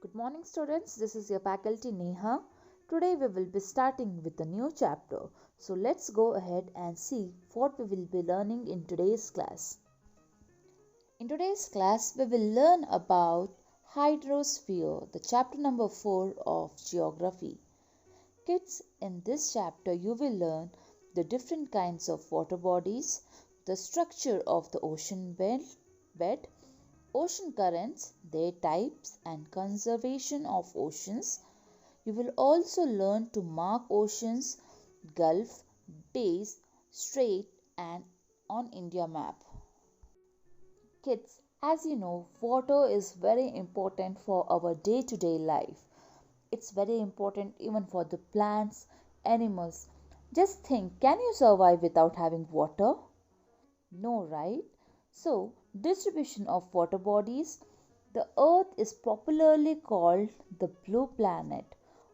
Good morning, students. This is your faculty Neha. Today we will be starting with a new chapter. So let's go ahead and see what we will be learning in today's class. In today's class, we will learn about hydrosphere, the chapter number 4 of geography. Kids, in this chapter you will learn the different kinds of water bodies, the structure of the ocean bed, ocean currents, their types, and conservation of oceans. You will also learn to mark oceans, gulf, bays, strait, and on India map. Kids, as you know, water is very important for our day-to-day life. It's very important even for the plants, animals. Just think, can you survive without having water? No, right? So, distribution of water bodies. The Earth is popularly called the blue planet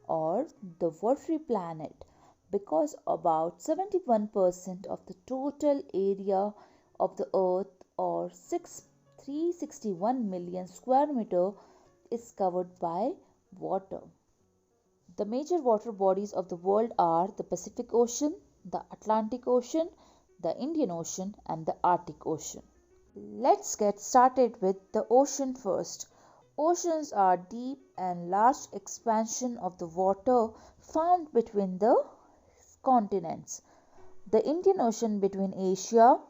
or the watery planet because about 71% of the total area of the Earth or 361 million square meter is covered by water. The major water bodies of the world are the Pacific Ocean, the Atlantic Ocean, the Indian Ocean, and the Arctic Ocean. Let's get started with the ocean first. Oceans are deep and large expansion of the water found between the continents. The Indian Ocean between Asia,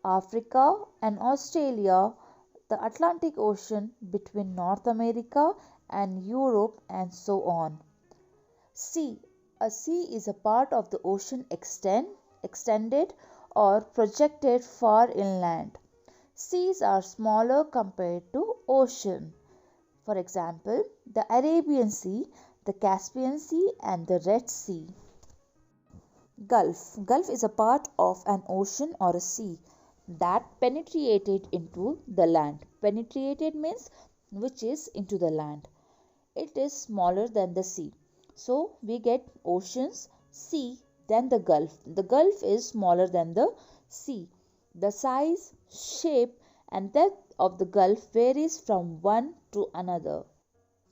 Africa, and Australia, the Atlantic Ocean between North America and Europe, and so on. Sea. A sea is a part of the ocean extended or projected far inland. Seas are smaller compared to ocean. For example, the Arabian Sea, the Caspian Sea, and the Red Sea. Gulf. Gulf is a part of an ocean or a sea that penetrated into the land. Penetrated means which is into the land. It is smaller than the sea. So we get oceans, sea, then the Gulf. The Gulf is smaller than the sea. The size, shape, and depth of the Gulf varies from one to another.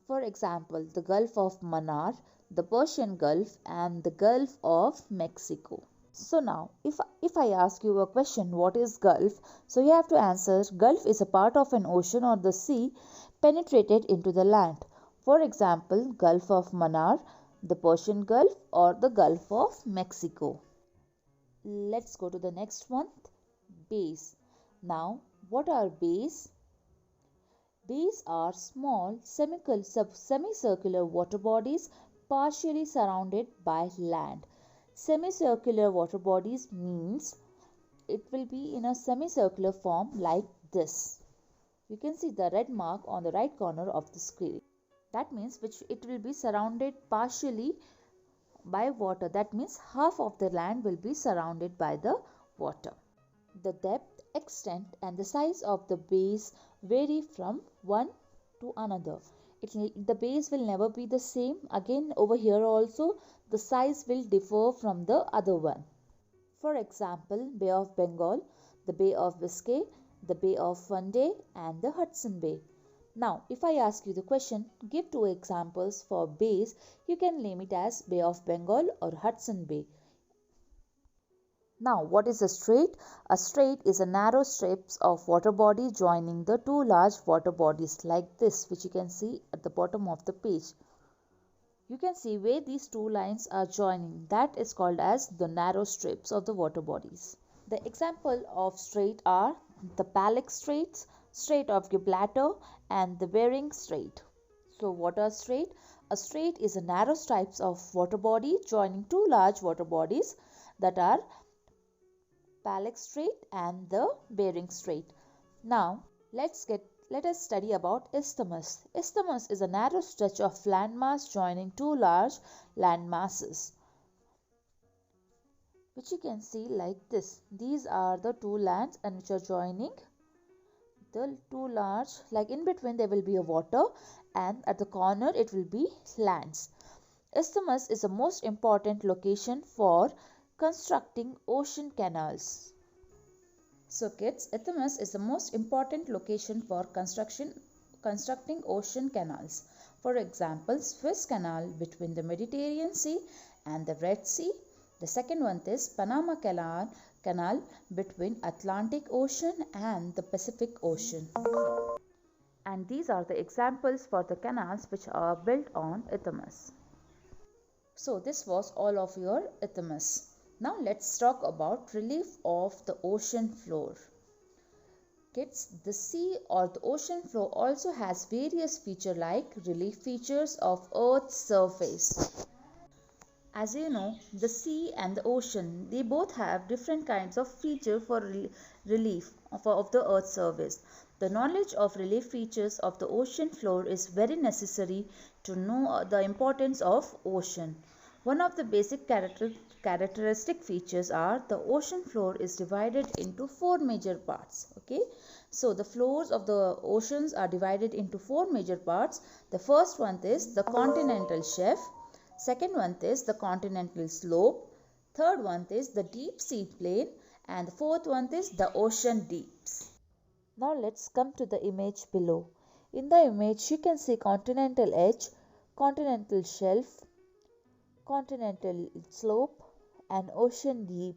For example, the Gulf of Mannar, the Persian Gulf, and the Gulf of Mexico. So now, if I ask you a question, what is Gulf? So you have to answer, Gulf is a part of an ocean or the sea penetrated into the land. For example, Gulf of Mannar, the Persian Gulf, or the Gulf of Mexico. Let's go to the next one, bays. Now, what are bays? Bays are small semicircular water bodies partially surrounded by land. Semicircular water bodies means it will be in a semicircular form like this. You can see the red mark on the right corner of the screen. That means which it will be surrounded partially by water. That means half of the land will be surrounded by the water. The depth, extent, and the size of the bays vary from one to another. The base will never be the same. Again, over here also, the size will differ from the other one. For example, Bay of Bengal, the Bay of Biscay, the Bay of Fundy, and the Hudson Bay. Now, if I ask you the question, give two examples for bays, you can name it as Bay of Bengal or Hudson Bay. Now, what is a strait? A strait is a narrow strips of water body joining the two large water bodies like this, which you can see at the bottom of the page. You can see where these two lines are joining. That is called as the narrow strips of the water bodies. The example of strait are the Palak Straits, Strait of Gibraltar, and the Bering Strait. So, what are strait? A strait is a narrow stripes of water body joining two large water bodies that are Palak Strait and the Bering Strait. Now, let us study about isthmus. Isthmus is a narrow stretch of landmass joining two large land masses, which you can see like this. These are the two lands and which are joining the two large, like in between there will be a water and at the corner it will be lands. Isthmus is the most important location for constructing ocean canals. So kids, isthmus is the most important location for constructing ocean canals. For example, Suez Canal between the Mediterranean Sea and the Red Sea. The second one is Panama Canal between Atlantic Ocean and the Pacific Ocean. And these are the examples for the canals which are built on isthmus. So this was all of your isthmus. Now let's talk about relief of the ocean floor. Kids, the sea or the ocean floor also has various features like relief features of Earth's surface. As you know, the sea and the ocean, they both have different kinds of feature for relief of the Earth's surface. The knowledge of relief features of the ocean floor is very necessary to know the importance of ocean. One of the basic characteristic features are the ocean floor is divided into four major parts. Okay, so the floors of the oceans are divided into four major parts. The first one is the continental shelf. Second one is the continental slope. Third one is the deep sea plain. And the fourth one is the ocean deeps. Now let's come to the image below. In the image you can see continental edge, continental shelf, continental slope and ocean deep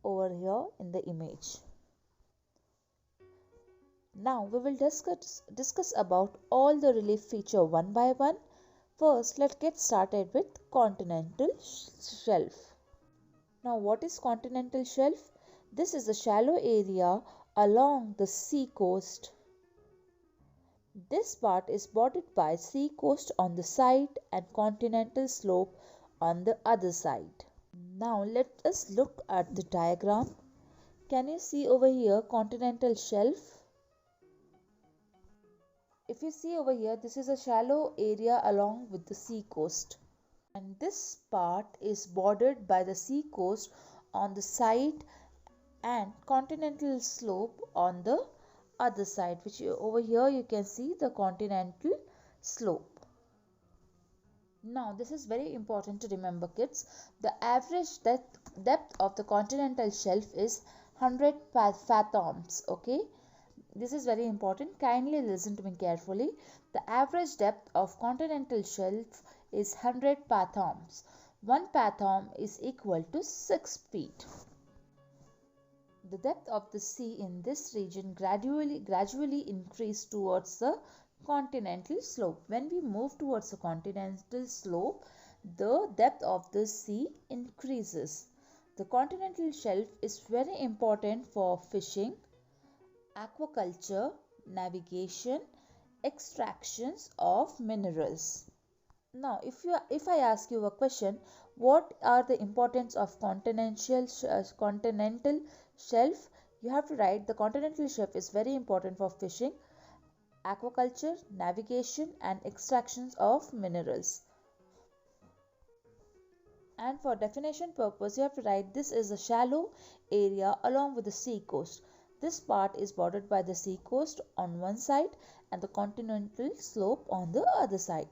over here in the image. Now we will discuss about all the relief feature one by one. First, let's get started with continental shelf. Now what is continental shelf? This is a shallow area along the sea coast. This part is bordered by sea coast on the side and continental slope on the other side. Now let us look at the diagram. Can you see over here continental shelf? If you see over here, this is a shallow area along with the sea coast. And this part is bordered by the sea coast on the side and continental slope on the other side, which over here you can see the continental slope. Now this is very important to remember, kids. The average depth of the continental shelf is 100 fathoms. Okay, this is very important. Kindly listen to me carefully. The average depth of continental shelf is 100 fathoms. 1 fathom is equal to 6 feet. The depth of the sea in this region gradually increase towards the continental slope. When we move towards the continental slope, the depth of the sea increases. The continental shelf is very important for fishing, aquaculture, navigation, extractions of minerals. Now, if I ask you a question, what are the importance of continental shelf? You have to write the continental shelf is very important for fishing, aquaculture, navigation and extractions of minerals. And for definition purpose, you have to write this is a shallow area along with the sea coast. This part is bordered by the sea coast on one side and the continental slope on the other side.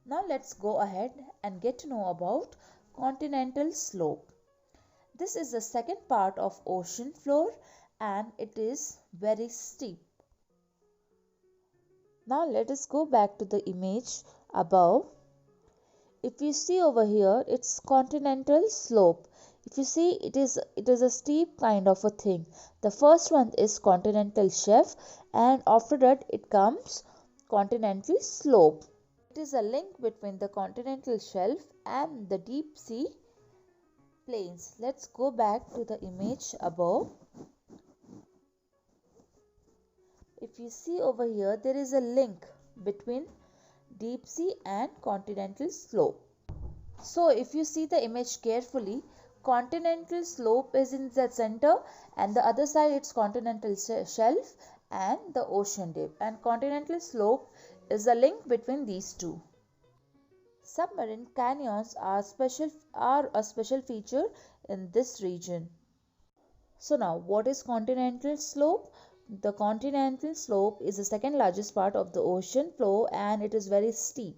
Now let's go ahead and get to know about continental slope. This is the second part of ocean floor and it is very steep. Now let us go back to the image above. If you see over here, it's continental slope. If you see, it is a steep kind of a thing. The first one is continental shelf and after that it comes continental slope. It is a link between the continental shelf and the deep sea plains. Let's go back to the image above. If you see over here, there is a link between deep sea and continental slope. So if you see the image carefully, continental slope is in the center and the other side it's continental shelf and the ocean deep, and continental slope is a link between these two. Submarine canyons are a special feature in this region. So now what is continental slope? The continental slope is the second largest part of the ocean floor and it is very steep.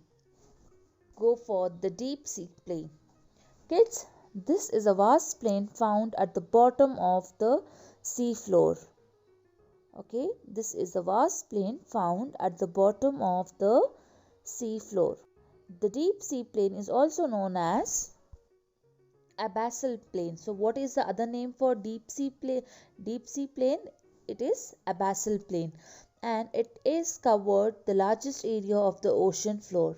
Go for the deep sea plain. Kids, this is a vast plain found at the bottom of the sea floor. Okay, this is the vast plain found at the bottom of the sea floor. The deep sea plain is also known as abyssal plain. So what is the other name for deep sea plain? Deep sea plain, it is abyssal plain, and it is covered the largest area of the ocean floor.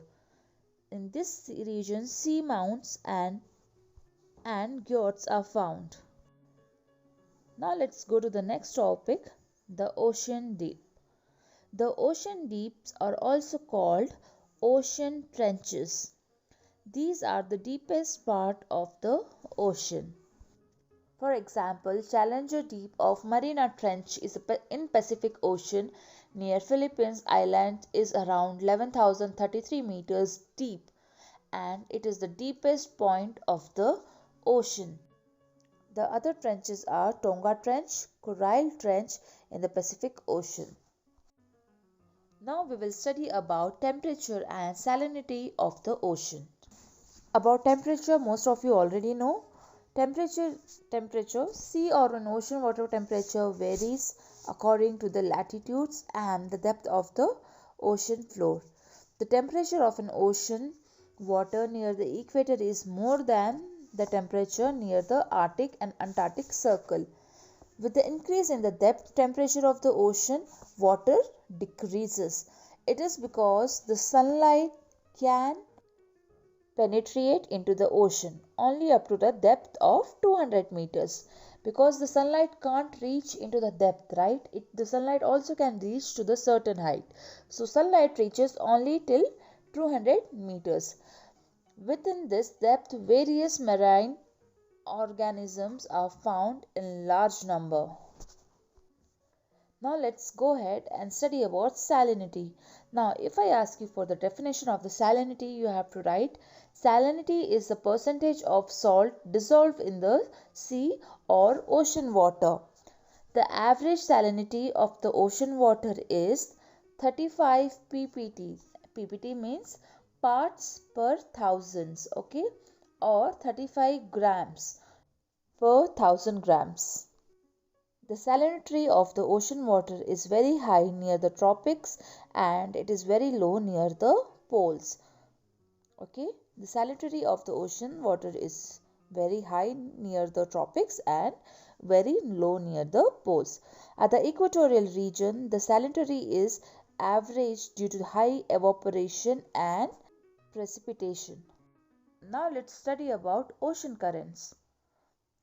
In this region, sea mounts and fjords are found. Now let's go to the next topic, the ocean deep. The ocean deeps are also called ocean trenches. These are the deepest part of the ocean. For example, Challenger Deep of Mariana Trench is in Pacific Ocean near Philippines Island is around 11,033 meters deep, and it is the deepest point of the ocean. The other trenches are Tonga Trench, Coral Trench in the Pacific Ocean. Now we will study about temperature and salinity of the ocean. About temperature, most of you already know. Temperature, sea or an ocean water temperature varies according to the latitudes and the depth of the ocean floor. The temperature of an ocean water near the equator is more than the temperature near the Arctic and Antarctic Circle. With the increase in the depth, temperature of the ocean water decreases. It is because the sunlight can penetrate into the ocean only up to the depth of 200 meters, because the sunlight can't reach into the depth, right? The sunlight also can reach to the certain height, so sunlight reaches only till 200 meters. Within this depth, various marine organisms are found in large number. Now let's go ahead and study about salinity. Now if I ask you for the definition of the salinity, you have to write salinity is the percentage of salt dissolved in the sea or ocean water. The average salinity of the ocean water is 35 ppt. ppt means parts per thousands, okay, or 35 grams per 1000 grams. The salinity of the ocean water is very high near the tropics and it is very low near the poles. Okay, the salinity of the ocean water is very high near the tropics and very low near the poles. At the equatorial region, the salinity is average due to high evaporation and precipitation. Now let's study about ocean currents.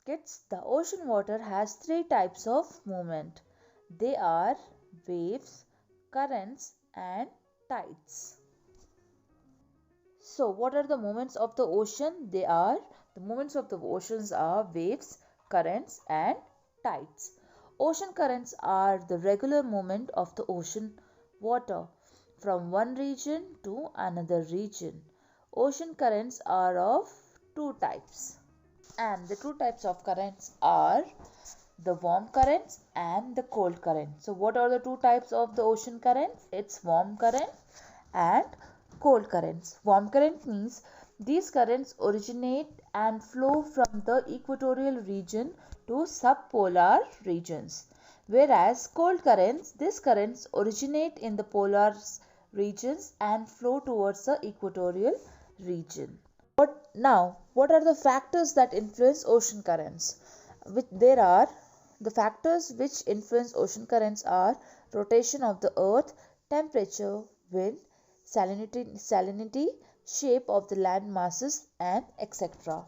Kids, the ocean water has three types of movement. They are waves, currents, and tides. So, what are the movements of the ocean? The movements of the oceans are waves, currents, and tides. Ocean currents are the regular movement of the ocean water from one region to another region. Ocean currents are of two types, and the two types of currents are the warm currents and the cold current. So what are the two types of the ocean currents? It's warm current and cold currents. Warm current means these currents originate and flow from the equatorial region to subpolar regions, whereas cold currents, these currents originate in the polar regions and flow towards the equatorial region. What are the factors that influence ocean currents? There are the factors which influence ocean currents are rotation of the earth, temperature, wind, salinity, shape of the land masses, and etc.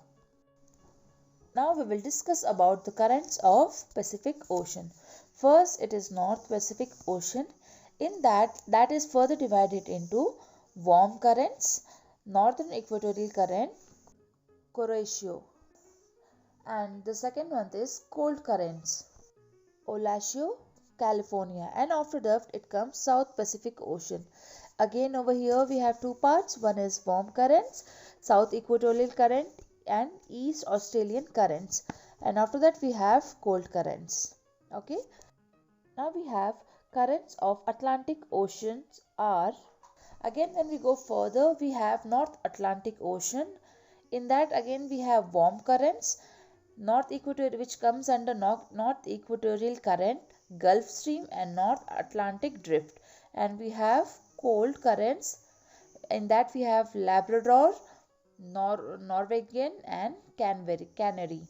Now we will discuss about the currents of Pacific Ocean. First, it is North Pacific Ocean. In that is further divided into warm currents, northern equatorial current, Kuroshio, and the second one is cold currents, Olasio, California, and after that it comes South Pacific Ocean. Again over here we have two parts. One is warm currents, South Equatorial Current, and East Australian currents, and after that we have cold currents. Okay, now we have currents of Atlantic Oceans are, again when we go further we have North Atlantic Ocean. In that again we have warm currents, North Equatorial, which comes under North Equatorial Current, Gulf Stream and North Atlantic Drift. And we have cold currents. In that we have Labrador, Norwegian and Canary.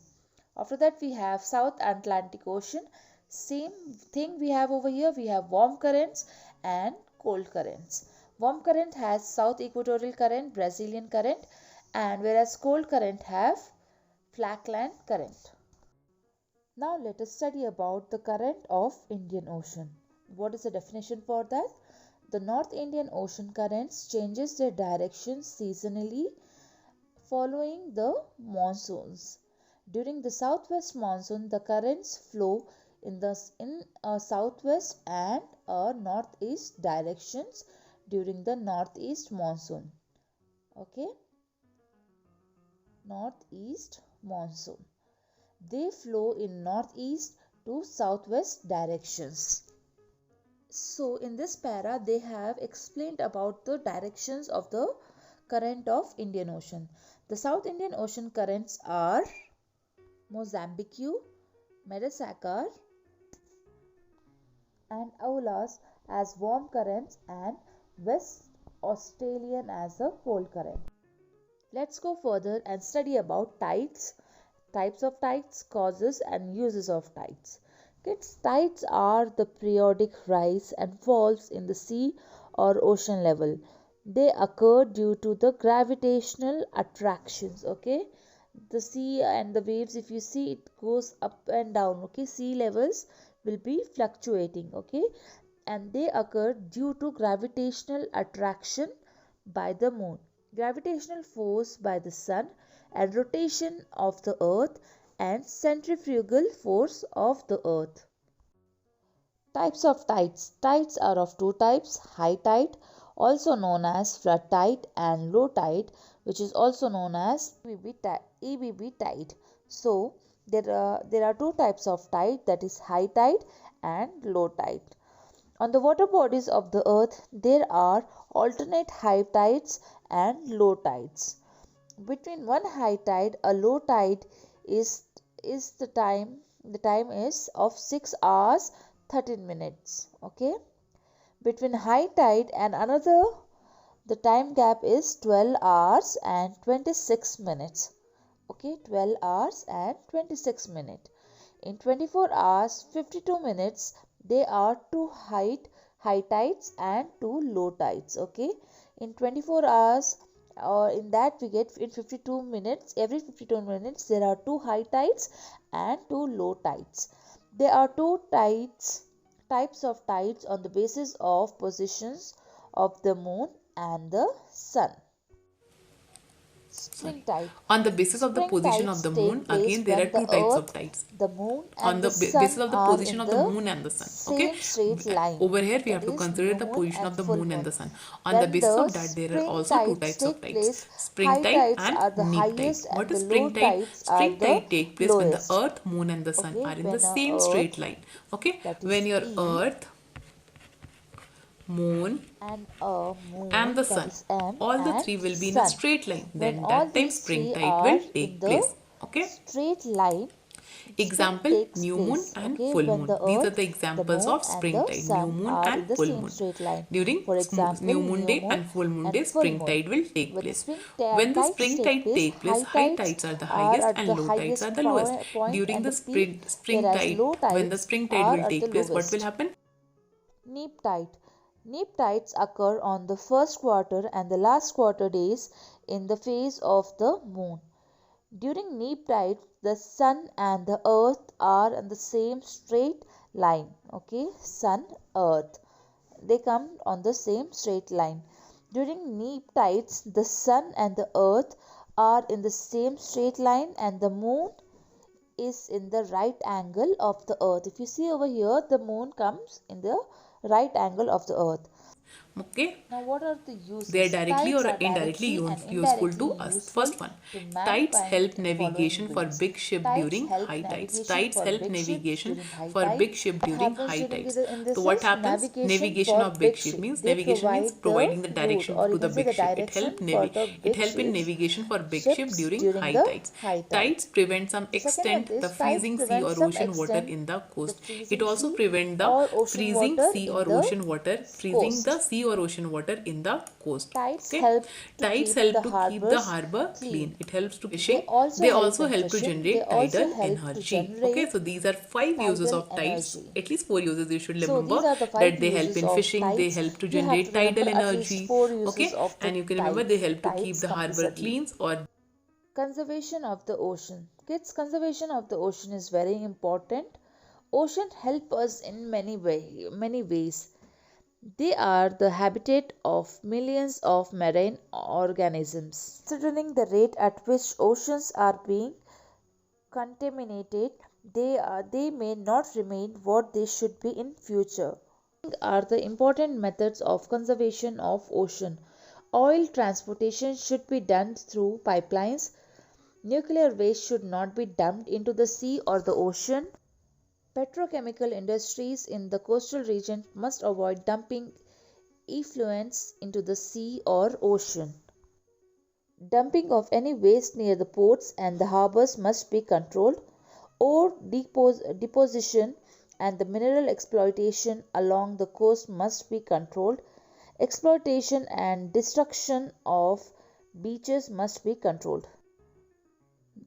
After that we have South Atlantic Ocean. Same thing we have over here. We have warm currents and cold currents. Warm current has South Equatorial Current, Brazilian Current, and whereas cold current have Falkland Current. Now let us study about the current of Indian Ocean. What is the definition for that? The North Indian Ocean currents changes their direction seasonally following the monsoons. During the southwest monsoon, the currents flow in a southwest and a northeast directions during the northeast monsoon. Okay, northeast monsoon. They flow in northeast to southwest directions. So in this para they have explained about the directions of the current of Indian Ocean. The South Indian Ocean currents are Mozambique, Madagascar and Aulas as warm currents and West Australian as a cold current. Let's go further and study about tides, types of tides, causes and uses of tides. Kids, tides are the periodic rise and falls in the sea or ocean level. They occur due to the gravitational attractions. Okay, the sea and the waves, if you see, it goes up and down. Okay, sea levels will be fluctuating. Okay, and they occur due to gravitational attraction by the moon, gravitational force by the sun, and rotation of the earth and centrifugal force of the earth. Types of tides. Tides are of two types: high tide, also known as flood tide, and low tide, which is also known as EBB tide. So there are two types of tide, that is high tide and low tide. On the water bodies of the earth there are alternate high tides and low tides. Between one high tide, a low tide is the time is of 6 hours 13 minutes. Okay, between high tide and another, the time gap is 12 hours and 26 minutes. Okay, 12 hours and 26 minutes. In 24 hours 52 minutes there are two high tides and two low tides. Okay, in 24 hours, or in that we get in 52 minutes, every 52 minutes there are two high tides and two low tides. There are two types of tides on the basis of positions of the moon and the sun. Spring tide. On the basis of the Spring position of tides the take moon, place again there are when the two types of earth, tides. the moon On and the the sun basis of the are position in of the the moon and the sun. Okay, same straight line. over here we That have to is consider new the moon position and of the full moon and moon. the sun. On the When basis the of that there are spring also two tides types of take tides: place, spring high tide tides and are the neap tide. highest What and is the low spring tide? tides are Spring the tide take place when the lowest. earth, moon and the sun Okay, are in the when a same straight earth, line. Okay, that when is your E, earth, moon and a and moon, the that sun, is M, all the and three will be in a sun. straight line, When then all that time these spring three tide are will in take the place. Okay, straight line, spring example: takes new moon place. and Okay, full when moon. the These are earth, the the examples moon of and spring the tide: new sun moon are and in the full same moon. straight line. During For example, new moon new day moon and full moon and day, full spring moon. tide will take When the place. spring When the tides spring take tide place, take place, high high tides tides are the are highest at and the low tides are highest the lowest. point During and the the peak, spring whereas tide, low when the tides spring tide are will at the take place, what will lowest. happen? Neap tide. Neap tides occur on the first quarter and the last quarter days in the phase of the moon. During neap tide, the sun and the earth are on the same straight line. Okay, sun, earth, they come on the same straight line. During neap tides, the sun and the earth are in the same straight line and the moon is in the right angle of the earth. If you see over here, the moon comes in the right angle of the earth. Okay, Now, what are the uses? they are directly Tides or are indirectly directly and useful indirectly to us. useful First one, to tides mankind help in following navigation for ways. big ship Tides during help high tides. navigation Tides for help big ships navigation during high for tide. big ship What during happens high during tides. in this So what is happens? navigation Navigation for of big big ship ship. means They navigation means provide the providing the route, direction or to you the can say big the ship. It direction for the it big help in ships navigation for big ship ships during during high the tides. high tide. Tides prevent some Second one extent the is tides freezing sea prevent or some ocean water extent in the the coast. It freezing also sea prevent the or ocean freezing water sea in or the ocean water, freezing the coast. sea or ocean water in the coast. Tides Okay, help to tides keep the help to keep the harbors harbor clean. clean. It helps to They fishing. also They help also in help to fishing. They generate also tidal help to energy. Okay, generate so these are 5 uses tidal of tides. energy. At least 4 uses you should So these remember, are the five that they help uses in of fishing, they tides. help to You have to generate remember tidal at least energy. 4 uses Okay, of the and you can remember they help to keep tides the harbor compulsorily. clean or Conservation of the ocean. Kids, conservation of the ocean is very important. Ocean help us in many ways. They are the habitat of millions of marine organisms. Considering the rate at which oceans are being contaminated, they may not remain what they should be in future. Are the important methods of conservation of ocean. Oil transportation should be done through pipelines. Nuclear waste should not be dumped into the sea or the ocean. Petrochemical industries in the coastal region must avoid dumping effluents into the sea or ocean. Dumping of any waste near the ports and the harbors must be controlled. Ore deposition and the mineral exploitation along the coast must be controlled. Exploitation and destruction of beaches must be controlled.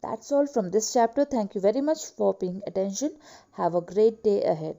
That's all from this chapter. Thank you very much for paying attention. Have a great day ahead.